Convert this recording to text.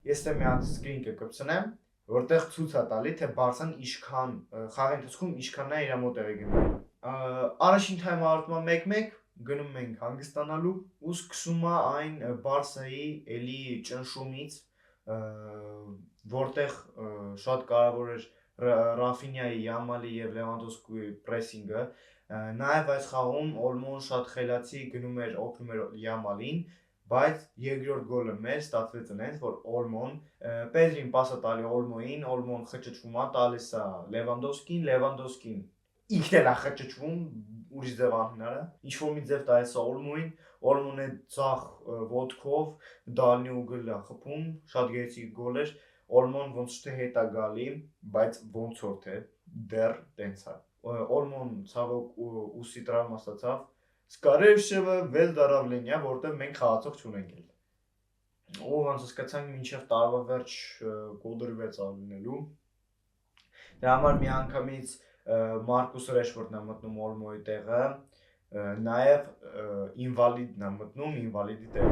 ես մի հատ screen կկպցնեմ, որտեղ ցույց է տալի, թե Բարսան ինչքան խաղի ընթացքում ինչքանն է իր մոտ եղել գնում։ Առաջին թայմը արդյունքում 1-1 գնում ենք հանգստանալու ու սկսում է այն Բարսայի էլի ճնշումից, որտեղ շատ կարևոր էր Ռաֆինյայի, Յամալի եւ Լևանդովսկիի պրեսինգը, նաեւ այս խաղում Օլմոն շատ խելացի գնում էր օգնում էր Յամալին, բայց երկրորդ գոլը մեր ստացվեց այնպես, որ Օլմոն Պեդրին պասը տալի Օլմոին, Օլմոն խճճվում է, տալիս է Լևանդովսկին, Լևանդովսկին ինքն էլ է խճճվում, ուրիշ ձև անհնար է, ինչ-որ մի ձև տալիս է Օլմոին, Օլմոն է ցախ ոտքով դալնի ուգլ է խփում, շատ գեղեցիկ գոլ էր, Օլմոն ոնց թե հետ է գալի, բայց ոնց որ թե դեռ տենց է։ Օլմոն ցավոք ուսի տրավմա ստացավ, Սկարևշևը վեր դարավ Լենյա, որտեղ մենք խաղացող չունենք էլ։ Ու ոնց հասկացանք մինչև տարվա վերջ կոդրվեց ալնելու։ Դրա համար մի անգամից Մարկուս Ռեշֆորդն է մտնում Օլմոյի տեղը, նաև ինվալիդն է մտնում ինվալիդի տեղը։